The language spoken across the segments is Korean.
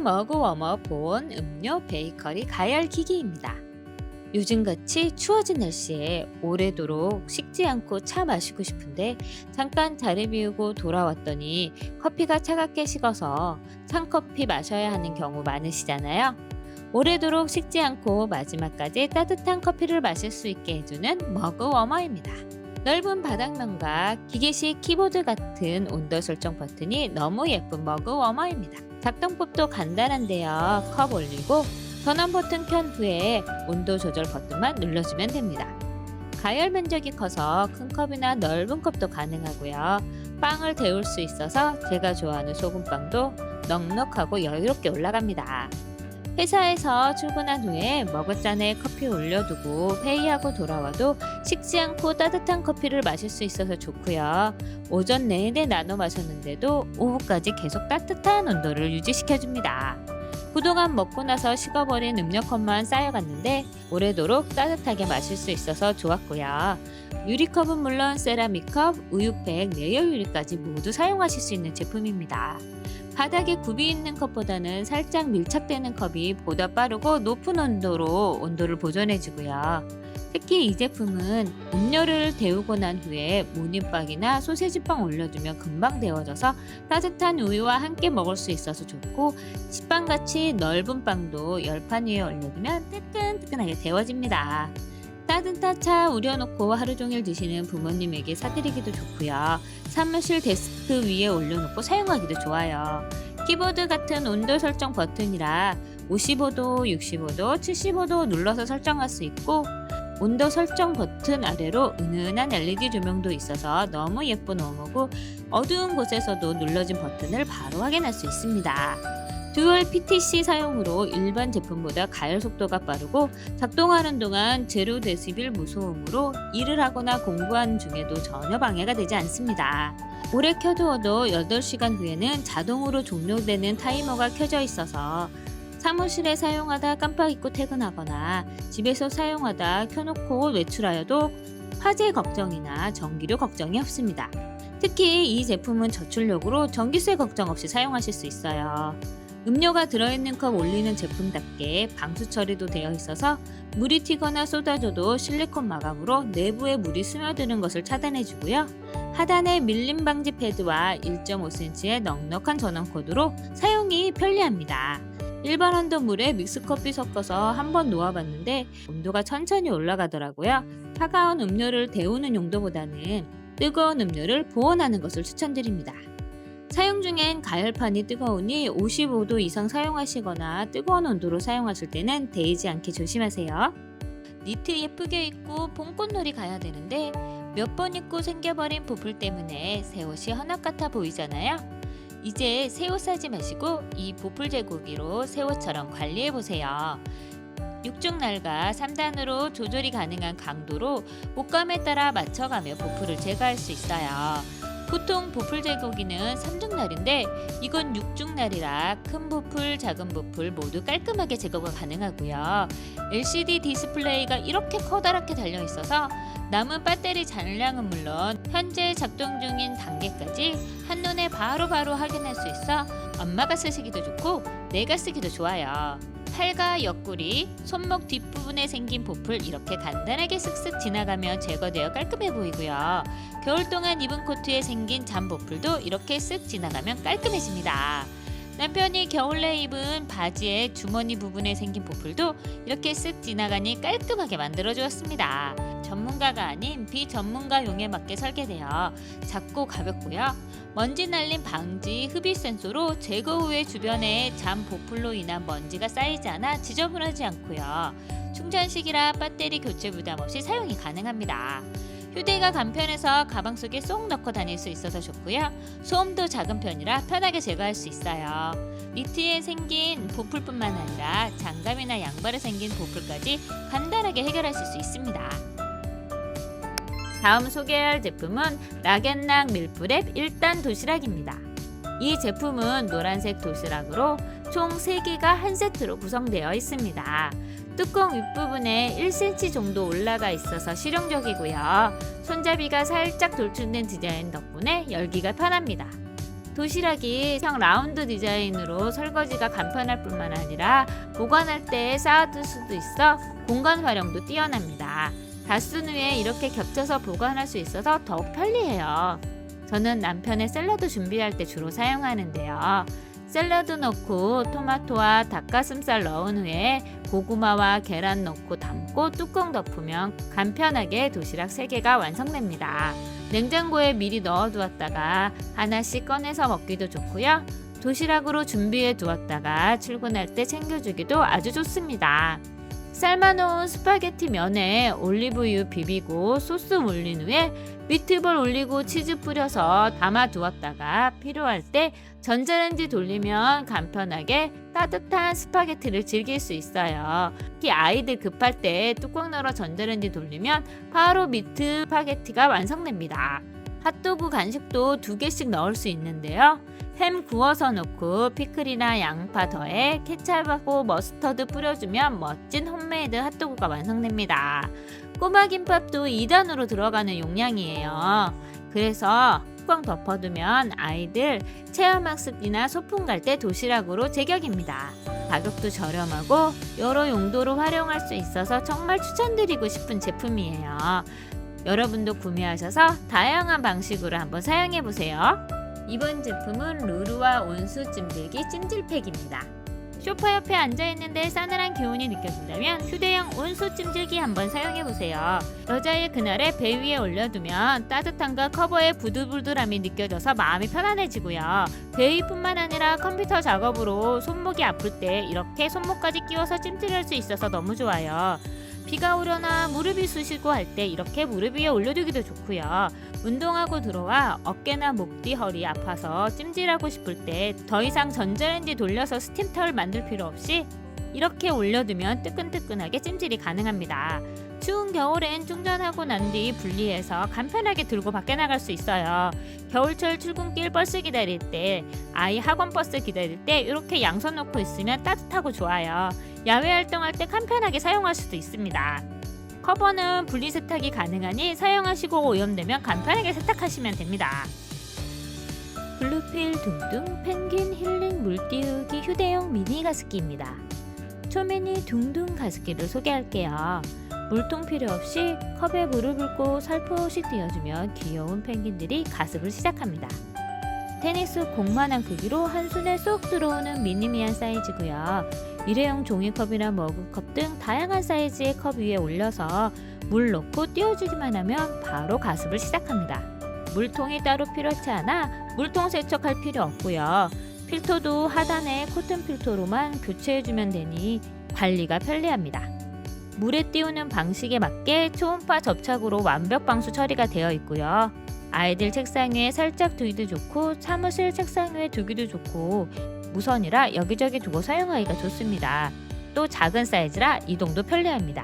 머그 워머 보온 음료 베이커리 가열 기기입니다. 요즘같이 추워진 날씨에 오래도록 식지 않고 차 마시고 싶은데 잠깐 자리 비우고 돌아왔더니 커피가 차갑게 식어서 찬커피 마셔야 하는 경우 많으시잖아요. 오래도록 식지 않고 마지막까지 따뜻한 커피를 마실 수 있게 해주는 머그 워머입니다. 넓은 바닥면과 기계식 키보드 같은 온도 설정 버튼이 너무 예쁜 머그 워머입니다. 작동법도 간단한데요. 컵 올리고 전원 버튼 켠 후에 온도 조절 버튼만 눌러주면 됩니다. 가열 면적이 커서 큰 컵이나 넓은 컵도 가능하고요. 빵을 데울 수 있어서 제가 좋아하는 소금빵도 넉넉하고 여유롭게 올라갑니다. 회사에서 출근한 후에 머그잔에 커피 올려두고 회의하고 돌아와도 식지 않고 따뜻한 커피를 마실 수 있어서 좋고요. 오전 내내 나눠 마셨는데도 오후까지 계속 따뜻한 온도를 유지시켜줍니다. 그동안 먹고 나서 식어버린 음료컵만 쌓여갔는데 오래도록 따뜻하게 마실 수 있어서 좋았고요. 유리컵은 물론 세라믹컵, 우유팩, 내열 유리까지 모두 사용하실 수 있는 제품입니다. 바닥에 굽이 있는 컵보다는 살짝 밀착되는 컵이 보다 빠르고 높은 온도로 온도를 보존해주고요. 특히 이 제품은 음료를 데우고 난 후에 모닝빵이나 소세지빵 올려두면 금방 데워져서 따뜻한 우유와 함께 먹을 수 있어서 좋고, 식빵같이 넓은 빵도 열판 위에 올려두면 뜨끈뜨끈하게 데워집니다. 따뜻한 차 우려놓고 하루 종일 드시는 부모님에게 사드리기도 좋고요. 사무실 데스크 위에 올려놓고 사용하기도 좋아요. 키보드 같은 온도 설정 버튼이라 55도, 65도, 75도 눌러서 설정할 수 있고, 온도 설정 버튼 아래로 은은한 LED 조명도 있어서 너무 예쁜 워머고, 어두운 곳에서도 눌러진 버튼을 바로 확인할 수 있습니다. 듀얼 PTC 사용으로 일반 제품보다 가열 속도가 빠르고, 작동하는 동안 제로 데시벨 무소음으로 일을 하거나 공부하는 중에도 전혀 방해가 되지 않습니다. 오래 켜두어도 8시간 후에는 자동으로 종료되는 타이머가 켜져 있어서 사무실에 사용하다 깜빡 잊고 퇴근하거나 집에서 사용하다 켜놓고 외출하여도 화재 걱정이나 전기료 걱정이 없습니다. 특히 이 제품은 저출력으로 전기세 걱정 없이 사용하실 수 있어요. 음료가 들어있는 컵 올리는 제품답게 방수 처리도 되어 있어서 물이 튀거나 쏟아져도 실리콘 마감으로 내부에 물이 스며드는 것을 차단해주고요. 하단에 밀림 방지 패드와 1.5cm의 넉넉한 전원 코드로 사용이 편리합니다. 일반 온도 물에 믹스커피 섞어서 한번 놓아봤는데 온도가 천천히 올라가더라고요. 차가운 음료를 데우는 용도보다는 뜨거운 음료를 보온하는 것을 추천드립니다. 사용 중엔 가열판이 뜨거우니 55도 이상 사용하시거나 뜨거운 온도로 사용하실 때는 데이지 않게 조심하세요. 니트 예쁘게 입고 봄꽃놀이 가야 되는데 몇 번 입고 생겨버린 보풀 때문에 새 옷이 헌옷 같아 보이잖아요. 이제 새 옷 사지 마시고 이 보풀 제거기로 새 옷처럼 관리해보세요. 6중날과 3단으로 조절이 가능한 강도로 옷감에 따라 맞춰가며 보풀을 제거할 수 있어요. 보통 보풀 제거기는 3중날인데 이건 6중날이라 큰 보풀, 작은 보풀 모두 깔끔하게 제거가 가능하고요. LCD 디스플레이가 이렇게 커다랗게 달려있어서 남은 배터리 잔량은 물론 현재 작동 중인 단계까지 한눈에 바로바로 확인할 수 있어 엄마가 쓰시기도 좋고 내가 쓰기도 좋아요. 팔과 옆구리, 손목 뒷부분에 생긴 보풀 이렇게 간단하게 쓱쓱 지나가면 제거되어 깔끔해 보이고요. 겨울 동안 입은 코트에 생긴 잠 보풀도 이렇게 쓱 지나가면 깔끔해집니다. 남편이 겨울에 입은 바지의 주머니 부분에 생긴 보풀도 이렇게 쓱 지나가니 깔끔하게 만들어 주었습니다. 전문가가 아닌 비전문가용에 맞게 설계되어 작고 가볍고요. 먼지 날림 방지 흡입 센서로 제거 후에 주변에 잠 보풀로 인한 먼지가 쌓이지 않아 지저분하지 않고요. 충전식이라 배터리 교체 부담 없이 사용이 가능합니다. 휴대가 간편해서 가방 속에 쏙 넣고 다닐 수 있어서 좋고요. 소음도 작은 편이라 편하게 제거할 수 있어요. 니트에 생긴 보풀뿐만 아니라 장갑이나 양발에 생긴 보풀까지 간단하게 해결하실 수 있습니다. 다음 소개할 제품은 락앤락 밀프렙 1단 도시락입니다. 이 제품은 노란색 도시락으로 총 3개가 한 세트로 구성되어 있습니다. 뚜껑 윗부분에 1cm 정도 올라가 있어서 실용적이고요. 손잡이가 살짝 돌출된 디자인 덕분에 열기가 편합니다. 도시락이 형 라운드 디자인으로 설거지가 간편할 뿐만 아니라 보관할 때 쌓아둘 수도 있어 공간 활용도 뛰어납니다. 다 쓴 후에 이렇게 겹쳐서 보관할 수 있어서 더욱 편리해요. 저는 남편의 샐러드 준비할 때 주로 사용하는데요. 샐러드 넣고 토마토와 닭가슴살 넣은 후에 고구마와 계란 넣고 담고 뚜껑 덮으면 간편하게 도시락 3개가 완성됩니다. 냉장고에 미리 넣어두었다가 하나씩 꺼내서 먹기도 좋고요. 도시락으로 준비해 두었다가 출근할 때 챙겨주기도 아주 좋습니다. 삶아놓은 스파게티 면에 올리브유 비비고 소스 올린 후에 미트볼 올리고 치즈 뿌려서 담아두었다가 필요할 때 전자레인지 돌리면 간편하게 따뜻한 스파게티를 즐길 수 있어요. 특히 아이들 급할 때 뚜껑 열어 전자레인지 돌리면 바로 미트 스파게티가 완성됩니다. 핫도그 간식도 2개씩 넣을 수 있는데요. 햄 구워서 넣고 피클이나 양파 더해 케찹하고 머스터드 뿌려주면 멋진 홈메이드 핫도그가 완성됩니다. 꼬마 김밥도 2단으로 들어가는 용량이에요. 그래서 뚜껑 덮어두면 아이들 체험학습이나 소풍 갈 때 도시락으로 제격입니다. 가격도 저렴하고 여러 용도로 활용할 수 있어서 정말 추천드리고 싶은 제품이에요. 여러분도 구매하셔서 다양한 방식으로 한번 사용해보세요. 이번 제품은 루루와 온수 찜질기 찜질팩입니다. 소파 옆에 앉아있는데 싸늘한 기운이 느껴진다면 휴대용 온수 찜질기 한번 사용해보세요. 여자의 그날에 배 위에 올려두면 따뜻함과 커버의 부들부들함이 느껴져서 마음이 편안해지고요. 배 위뿐만 아니라 컴퓨터 작업으로 손목이 아플 때 이렇게 손목까지 끼워서 찜질할 수 있어서 너무 좋아요. 비가 오거나 무릎이 쑤시고 할 때 이렇게 무릎 위에 올려두기도 좋고요. 운동하고 들어와 어깨나 목 뒤 허리 아파서 찜질하고 싶을 때 더 이상 전자레인지 돌려서 스팀 타월 만들 필요 없이 이렇게 올려두면 뜨끈뜨끈하게 찜질이 가능합니다. 추운 겨울엔 충전하고 난 뒤 분리해서 간편하게 들고 밖에 나갈 수 있어요. 겨울철 출근길 버스 기다릴 때, 아이 학원 버스 기다릴 때 이렇게 양손 놓고 있으면 따뜻하고 좋아요. 야외 활동할 때 간편하게 사용할 수도 있습니다. 커버는 분리 세탁이 가능하니 사용하시고 오염되면 간편하게 세탁하시면 됩니다. 블루필 둥둥 펭귄 힐링 물띄우기 휴대용 미니 가습기입니다. 초미니 둥둥 가습기를 소개할게요. 물통 필요 없이 컵에 물을 붓고 살포시 띄워주면 귀여운 펭귄들이 가습을 시작합니다. 테니스 공만한 크기로 한 손에 쏙 들어오는 미니미한 사이즈고요. 일회용 종이컵이나 머그컵 등 다양한 사이즈의 컵 위에 올려서 물 넣고 띄워주기만 하면 바로 가습을 시작합니다. 물통이 따로 필요치 않아 물통 세척할 필요 없고요. 필터도 하단에 코튼 필터로만 교체해주면 되니 관리가 편리합니다. 물에 띄우는 방식에 맞게 초음파 접착으로 완벽 방수 처리가 되어 있고요. 아이들 책상 위에 살짝 두기도 좋고 사무실 책상 위에 두기도 좋고 무선이라 여기저기 두고 사용하기가 좋습니다. 또 작은 사이즈라 이동도 편리합니다.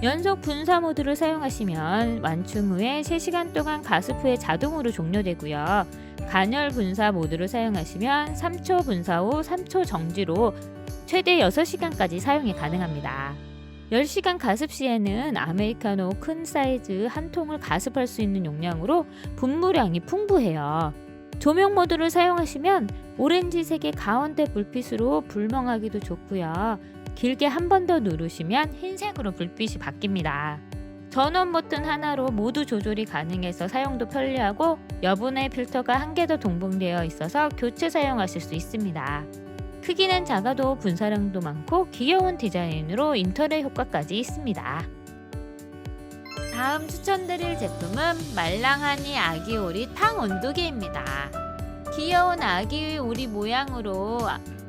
연속 분사 모드를 사용하시면 완충 후에 3시간 동안 가습 후에 자동으로 종료되고요. 간헐 분사 모드를 사용하시면 3초 분사 후 3초 정지로 최대 6시간까지 사용이 가능합니다. 10시간 가습 시에는 아메리카노 큰 사이즈 한 통을 가습할 수 있는 용량으로 분무량이 풍부해요. 조명 모드를 사용하시면 오렌지색의 가운데 불빛으로 불멍하기도 좋고요. 길게 한 번 더 누르시면 흰색으로 불빛이 바뀝니다. 전원 버튼 하나로 모두 조절이 가능해서 사용도 편리하고 여분의 필터가 한 개 더 동봉되어 있어서 교체 사용하실 수 있습니다. 크기는 작아도 분사량도 많고 귀여운 디자인으로 인터넷 효과까지 있습니다. 다음 추천드릴 제품은 말랑하니 아기 오리 탕 온도계입니다. 귀여운 아기 오리 모양으로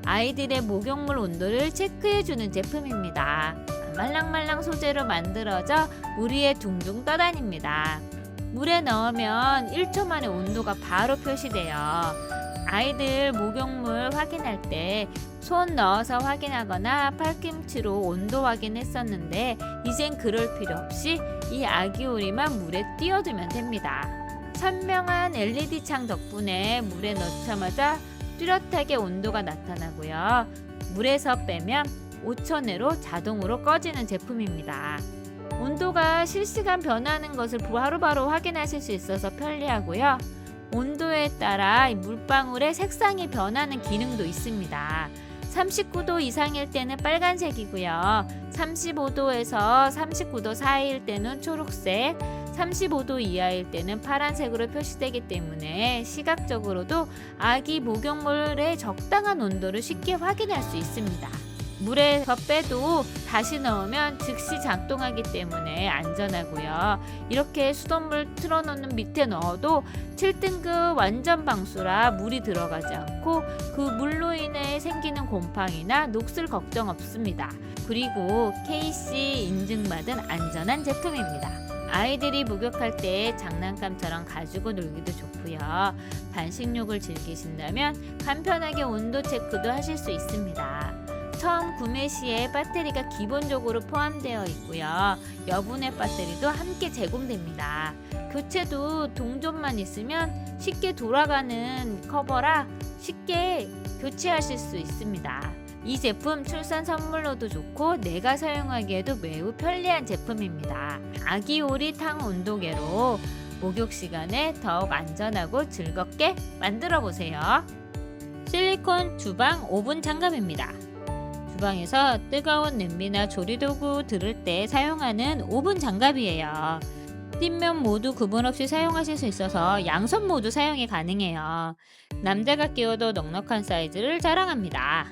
아이들의 목욕물 온도를 체크해주는 제품입니다. 말랑말랑 소재로 만들어져 물 위에 둥둥 떠다닙니다. 물에 넣으면 1초 만에 온도가 바로 표시돼요. 아이들 목욕물 확인할 때 손 넣어서 확인하거나 팔꿈치로 온도 확인했었는데 이젠 그럴 필요 없이 이 아기 오리만 물에 띄워두면 됩니다. 선명한 LED 창 덕분에 물에 넣자마자 뚜렷하게 온도가 나타나고요. 물에서 빼면 5초 내로 자동으로 꺼지는 제품입니다. 온도가 실시간 변하는 것을 바로바로 확인하실 수 있어서 편리하고요. 온도에 따라 이 물방울의 색상이 변하는 기능도 있습니다. 39도 이상일 때는 빨간색이고요. 35도에서 39도 사이일 때는 초록색, 35도 이하일 때는 파란색으로 표시되기 때문에 시각적으로도 아기 목욕물의 적당한 온도를 쉽게 확인할 수 있습니다. 물에서 빼도 다시 넣으면 즉시 작동하기 때문에 안전하고요. 이렇게 수돗물 틀어놓는 밑에 넣어도 7등급 완전 방수라 물이 들어가지 않고 그 물로 인해 생기는 곰팡이나 녹슬 걱정 없습니다. 그리고 KC 인증받은 안전한 제품입니다. 아이들이 목욕할 때 장난감처럼 가지고 놀기도 좋고요. 반식욕을 즐기신다면 간편하게 온도 체크도 하실 수 있습니다. 처음 구매 시에 배터리가 기본적으로 포함되어 있고요. 여분의 배터리도 함께 제공됩니다. 교체도 동전만 있으면 쉽게 돌아가는 커버라 쉽게 교체하실 수 있습니다. 이 제품 출산 선물로도 좋고 내가 사용하기에도 매우 편리한 제품입니다. 아기 오리탕 온도계로 목욕 시간에 더욱 안전하고 즐겁게 만들어 보세요. 실리콘 주방 오븐 장갑입니다. 주방에서 뜨거운 냄비나 조리도구 들을 때 사용하는 오븐 장갑이에요. 뒷면 모두 구분 없이 사용하실 수 있어서 양손 모두 사용이 가능해요. 남자가 끼워도 넉넉한 사이즈를 자랑합니다.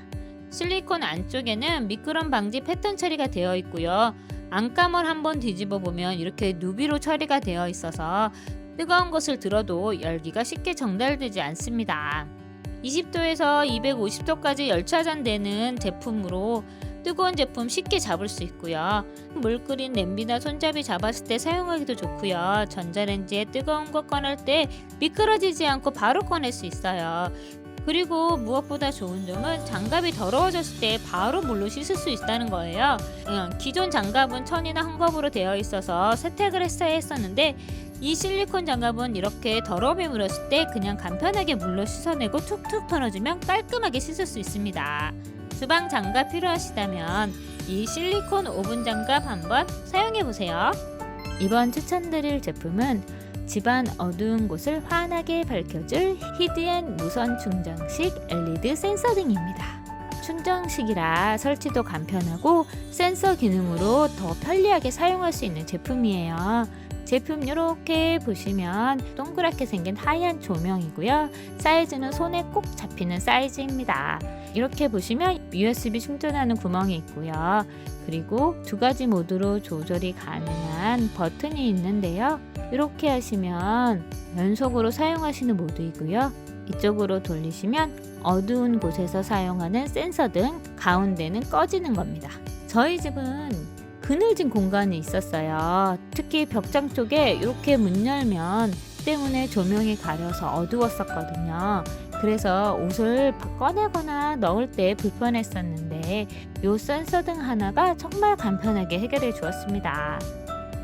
실리콘 안쪽에는 미끄럼 방지 패턴 처리가 되어 있고요. 안감을 한번 뒤집어 보면 이렇게 누비로 처리가 되어 있어서 뜨거운 것을 들어도 열기가 쉽게 전달되지 않습니다. 20도에서 250도까지 열차전되는 제품으로 뜨거운 제품 쉽게 잡을 수 있고요. 물 끓인 냄비나 손잡이 잡았을 때 사용하기도 좋고요. 전자레인지에 뜨거운 거 꺼낼 때 미끄러지지 않고 바로 꺼낼 수 있어요. 그리고 무엇보다 좋은 점은 장갑이 더러워졌을 때 바로 물로 씻을 수 있다는 거예요. 기존 장갑은 천이나 헝겊으로 되어 있어서 세탁을 했어야 했었는데 이 실리콘 장갑은 이렇게 더러움이 묻었을 때 그냥 간편하게 물로 씻어내고 툭툭 털어주면 깔끔하게 씻을 수 있습니다. 주방 장갑 필요하시다면 이 실리콘 오븐 장갑 한번 사용해보세요. 이번 추천드릴 제품은 집안 어두운 곳을 환하게 밝혀줄 히드앤 무선 충전식 LED 센서 등입니다. 충전식이라 설치도 간편하고 센서 기능으로 더 편리하게 사용할 수 있는 제품이에요. 제품 이렇게 보시면 동그랗게 생긴 하얀 조명이고요. 사이즈는 손에 꼭 잡히는 사이즈입니다. 이렇게 보시면 USB 충전하는 구멍이 있고요. 그리고 두 가지 모드로 조절이 가능한 버튼이 있는데요. 이렇게 하시면 연속으로 사용하시는 모드이고요. 이쪽으로 돌리시면 어두운 곳에서 사용하는 센서 등 가운데는 꺼지는 겁니다. 저희 집은 그늘진 공간이 있었어요. 특히 벽장 쪽에 이렇게 문 열면 때문에 조명이 가려서 어두웠었거든요. 그래서 옷을 꺼내거나 넣을 때 불편했었는데 이 센서 등 하나가 정말 간편하게 해결해 주었습니다.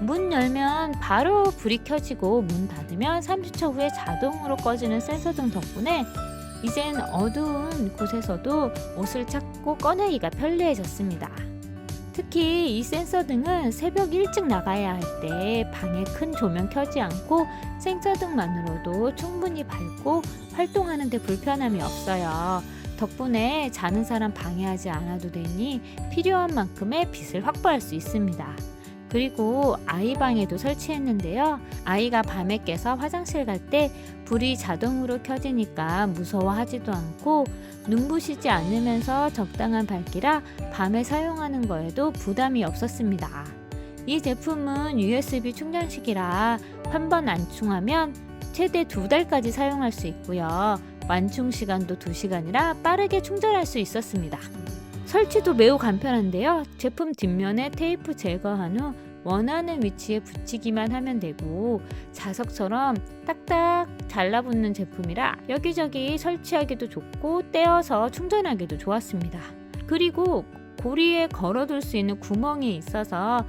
문 열면 바로 불이 켜지고 문 닫으면 30초 후에 자동으로 꺼지는 센서 등 덕분에 이젠 어두운 곳에서도 옷을 찾고 꺼내기가 편리해졌습니다. 특히 이 센서 등은 새벽 일찍 나가야 할 때 방에 큰 조명 켜지 않고 센서 등만으로도 충분히 밝고 활동하는 데 불편함이 없어요. 덕분에 자는 사람 방해하지 않아도 되니 필요한 만큼의 빛을 확보할 수 있습니다. 그리고 아이 방에도 설치했는데요. 아이가 밤에 깨서 화장실 갈 때 불이 자동으로 켜지니까 무서워하지도 않고 눈부시지 않으면서 적당한 밝기라 밤에 사용하는 거에도 부담이 없었습니다. 이 제품은 USB 충전식이라 한 번 안충하면 최대 2달까지 사용할 수 있고요. 완충 시간도 2시간이라 빠르게 충전할 수 있었습니다. 설치도 매우 간편한데요. 제품 뒷면에 테이프 제거한 후 원하는 위치에 붙이기만 하면 되고 자석처럼 딱딱 잘라붙는 제품이라 여기저기 설치하기도 좋고 떼어서 충전하기도 좋았습니다. 그리고 고리에 걸어둘 수 있는 구멍이 있어서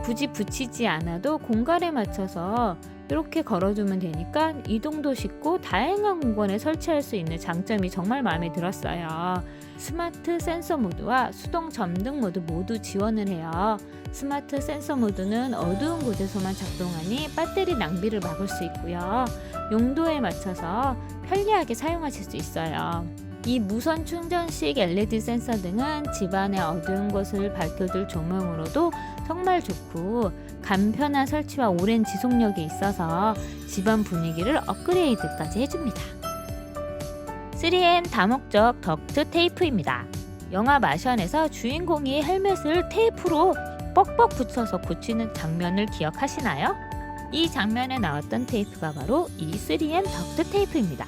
굳이 붙이지 않아도 공간에 맞춰서 이렇게 걸어두면 되니까 이동도 쉽고 다양한 공간에 설치할 수 있는 장점이 정말 마음에 들었어요. 스마트 센서 모드와 수동 점등 모드 모두 지원을 해요. 스마트 센서 모드는 어두운 곳에서만 작동하니 배터리 낭비를 막을 수 있고요. 용도에 맞춰서 편리하게 사용하실 수 있어요. 이 무선 충전식 LED 센서 등은 집안의 어두운 곳을 밝혀줄 조명으로도 정말 좋고 간편한 설치와 오랜 지속력이 있어서 집안 분위기를 업그레이드까지 해줍니다. 3M 다목적 덕트 테이프입니다. 영화 마션에서 주인공이 헬멧을 테이프로 뻑뻑 붙여서 고치는 장면을 기억하시나요? 이 장면에 나왔던 테이프가 바로 이 3M 덕트 테이프입니다.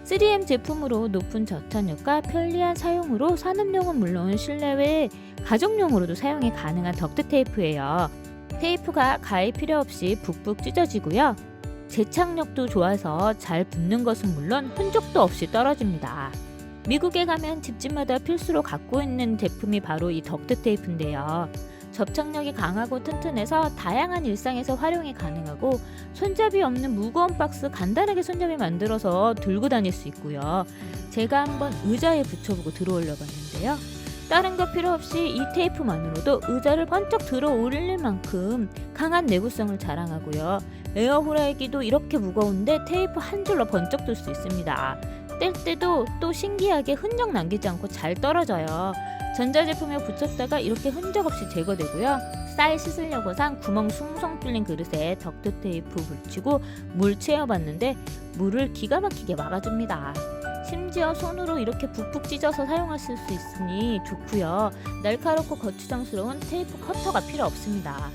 3M 제품으로 높은 저탄력과 편리한 사용으로 산업용은 물론 실내외 가정용으로도 사용이 가능한 덕트 테이프예요. 테이프가 가위 필요 없이 북북 찢어지고요. 제착력도 좋아서 잘 붙는 것은 물론 흔적도 없이 떨어집니다. 미국에 가면 집집마다 필수로 갖고 있는 제품이 바로 이 덕트 테이프인데요. 접착력이 강하고 튼튼해서 다양한 일상에서 활용이 가능하고 손잡이 없는 무거운 박스 간단하게 손잡이 만들어서 들고 다닐 수 있고요. 제가 한번 의자에 붙여보고 들어올려 봤는데요. 다른 거 필요 없이 이 테이프만으로도 의자를 번쩍 들어 올릴 만큼 강한 내구성을 자랑하고요. 에어 후라이기도 이렇게 무거운데 테이프 한 줄로 번쩍 들 수 있습니다. 뗄 때도 또 신기하게 흔적 남기지 않고 잘 떨어져요. 전자제품에 붙였다가 이렇게 흔적 없이 제거되고요. 쌀 씻으려고산 구멍 숭숭 뚫린 그릇에 덕트 테이프 붙이고 물 채워봤는데 물을 기가 막히게 막아줍니다. 심지어 손으로 이렇게 푹푹 찢어서 사용하실 수 있으니 좋고요. 날카롭고 거추장스러운 테이프 커터가 필요 없습니다.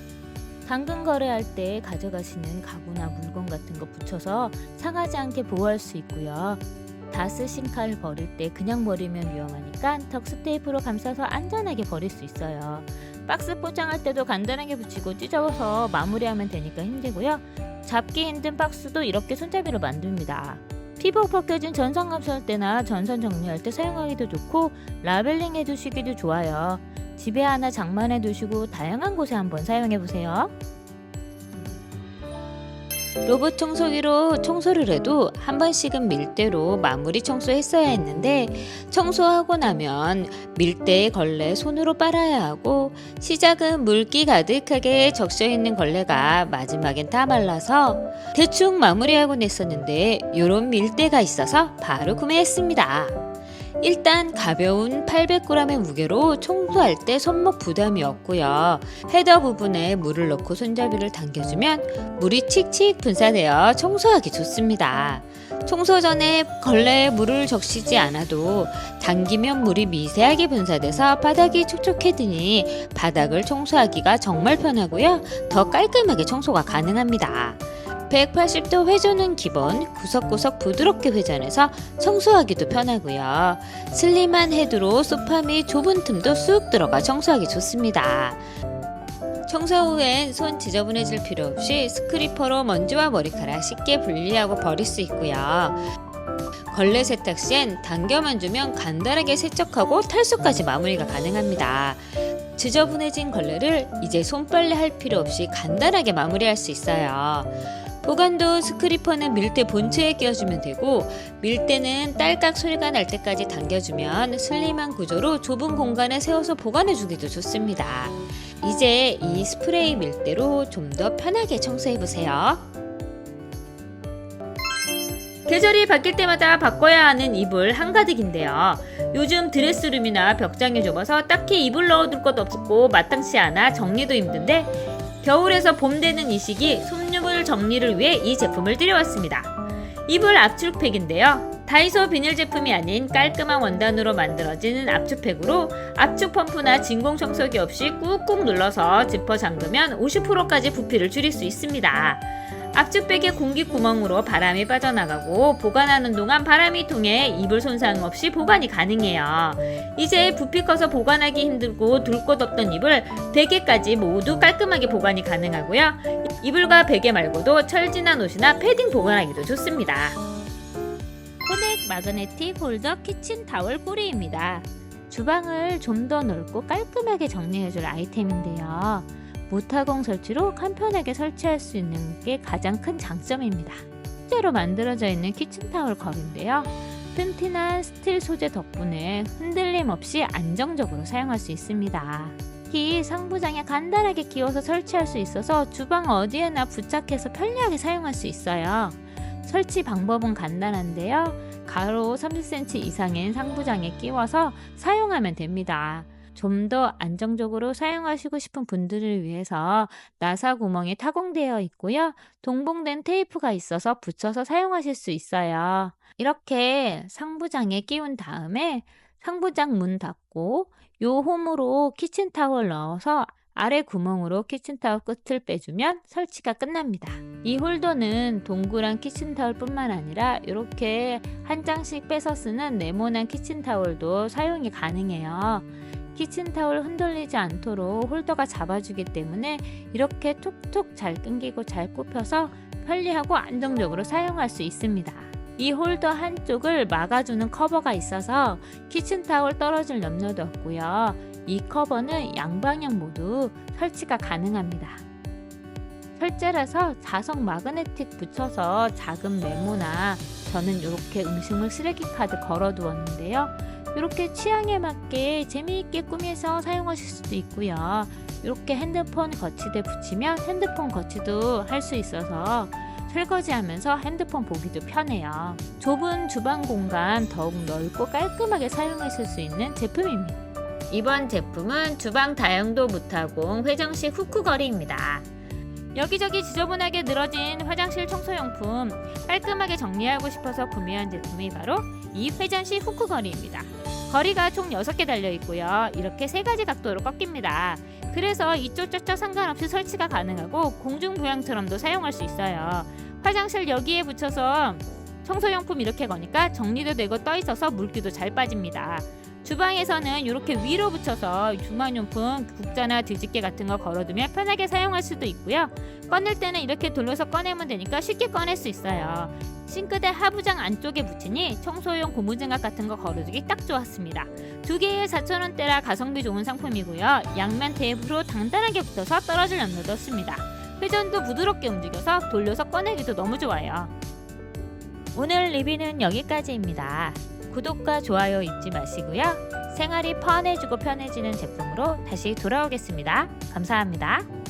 당근 거래할 때 가져가시는 가구나 물건 같은 거 붙여서 상하지 않게 보호할 수 있고요. 다 쓰신 칼 버릴 때 그냥 버리면 위험하니까 덕트 테이프로 감싸서 안전하게 버릴 수 있어요. 박스 포장할 때도 간단하게 붙이고 찢어서 마무리하면 되니까 힘들고요. 잡기 힘든 박스도 이렇게 손잡이로 만듭니다. 피부 벗겨진 전선 감쌀 때나 전선 정리할 때 사용하기도 좋고 라벨링 해두시기도 좋아요. 집에 하나 장만해 두시고 다양한 곳에 한번 사용해 보세요. 로봇 청소기로 청소를 해도 한 번씩은 밀대로 마무리 청소했어야 했는데 청소하고 나면 밀대에 걸레 손으로 빨아야 하고 시작은 물기 가득하게 적셔있는 걸레가 마지막엔 다 말라서 대충 마무리하곤 했었는데 요런 밀대가 있어서 바로 구매했습니다. 일단 가벼운 800g의 무게로 청소할 때 손목 부담이 없고요. 헤더 부분에 물을 넣고 손잡이를 당겨주면 물이 칙칙 분사되어 청소하기 좋습니다. 청소 전에 걸레에 물을 적시지 않아도 당기면 물이 미세하게 분사돼서 바닥이 촉촉해지니 바닥을 청소하기가 정말 편하고요. 더 깔끔하게 청소가 가능합니다. 180도 회전은 기본, 구석구석 부드럽게 회전해서 청소하기도 편하고요. 슬림한 헤드로 소파 및 좁은 틈도 쑥 들어가 청소하기 좋습니다. 청소 후엔 손 지저분해질 필요 없이 스크리퍼로 먼지와 머리카락 쉽게 분리하고 버릴 수 있고요. 걸레 세탁 시엔 당겨만 주면 간단하게 세척하고 탈수까지 마무리가 가능합니다. 지저분해진 걸레를 이제 손빨래 할 필요 없이 간단하게 마무리할 수 있어요. 보관도 스크리퍼는 밀대 본체에 끼워주면 되고 밀대는 딸깍 소리가 날 때까지 당겨주면 슬림한 구조로 좁은 공간에 세워서 보관해주기도 좋습니다. 이제 이 스프레이 밀대로 좀 더 편하게 청소해보세요. 계절이 바뀔 때마다 바꿔야 하는 이불 한가득인데요. 요즘 드레스룸이나 벽장이 좁아서 딱히 이불 넣어둘 것 없고 마땅치 않아 정리도 힘든데 겨울에서 봄 되는 이 시기 솜이불 정리를 위해 이 제품을 들여왔습니다. 이불 압축팩인데요. 다이소 비닐 제품이 아닌 깔끔한 원단으로 만들어진 압축팩으로 압축 펌프나 진공 청소기 없이 꾹꾹 눌러서 지퍼 잠그면 50%까지 부피를 줄일 수 있습니다. 압축백의 공기 구멍으로 바람이 빠져나가고 보관하는 동안 바람이 통해 이불 손상 없이 보관이 가능해요. 이제 부피 커서 보관하기 힘들고 둘 곳 없던 이불, 베개까지 모두 깔끔하게 보관이 가능하고요. 이불과 베개 말고도 철진한 옷이나 패딩 보관하기도 좋습니다. 코넥 마그네틱 홀더 키친 타월 꼬리입니다. 주방을 좀 더 넓고 깔끔하게 정리해줄 아이템인데요. 모타공 설치로 간편하게 설치할 수 있는 게 가장 큰 장점입니다. 실제로 만들어져 있는 키친타월 컵인데요. 튼튼한 스틸 소재 덕분에 흔들림 없이 안정적으로 사용할 수 있습니다. 특히 상부장에 간단하게 끼워서 설치할 수 있어서 주방 어디에나 부착해서 편리하게 사용할 수 있어요. 설치 방법은 간단한데요. 가로 30cm 이상인 상부장에 끼워서 사용하면 됩니다. 좀 더 안정적으로 사용하시고 싶은 분들을 위해서 나사 구멍이 타공되어 있고요. 동봉된 테이프가 있어서 붙여서 사용하실 수 있어요. 이렇게 상부장에 끼운 다음에 상부장 문 닫고 요 홈으로 키친타월 넣어서 아래 구멍으로 키친타월 끝을 빼주면 설치가 끝납니다. 이 홀더는 동그란 키친타월 뿐만 아니라 이렇게 한 장씩 빼서 쓰는 네모난 키친타월도 사용이 가능해요. 키친타월 흔들리지 않도록 홀더가 잡아주기 때문에 이렇게 툭툭 잘 끊기고 잘 꼽혀서 편리하고 안정적으로 사용할 수 있습니다. 이 홀더 한쪽을 막아주는 커버가 있어서 키친타월 떨어질 염려도 없고요. 이 커버는 양방향 모두 설치가 가능합니다. 철제라서 자석 마그네틱 붙여서 작은 메모나 저는 이렇게 음식물 쓰레기 카드 걸어 두었는데요. 이렇게 취향에 맞게 재미있게 꾸며서 사용하실 수도 있고요. 이렇게 핸드폰 거치대 붙이면 핸드폰 거치도 할 수 있어서 설거지하면서 핸드폰 보기도 편해요. 좁은 주방 공간 더욱 넓고 깔끔하게 사용하실 수 있는 제품입니다. 이번 제품은 주방 다용도 무타공 회전식 후크거리입니다. 여기저기 지저분하게 늘어진 화장실 청소용품 깔끔하게 정리하고 싶어서 구매한 제품이 바로 이 회전식 후크거리입니다. 거리가 총 6개 달려있고요. 이렇게 3가지 각도로 꺾입니다. 그래서 이쪽 저쪽 상관없이 설치가 가능하고 공중부양처럼도 사용할 수 있어요. 화장실 여기에 붙여서 청소용품 이렇게 거니까 정리도 되고 떠있어서 물기도 잘 빠집니다. 주방에서는 이렇게 위로 붙여서 주방용품, 국자나 뒤집개 같은 거 걸어두면 편하게 사용할 수도 있고요. 꺼낼 때는 이렇게 돌려서 꺼내면 되니까 쉽게 꺼낼 수 있어요. 싱크대 하부장 안쪽에 붙이니 청소용 고무장갑 같은 거 걸어두기 딱 좋았습니다. 2개에 4,000원대라 가성비 좋은 상품이고요. 양면 테이프로 단단하게 붙어서 떨어질 염려도 없습니다. 회전도 부드럽게 움직여서 돌려서 꺼내기도 너무 좋아요. 오늘 리뷰는 여기까지입니다. 구독과 좋아요 잊지 마시고요. 생활이 편해지고 편해지는 제품으로 다시 돌아오겠습니다. 감사합니다.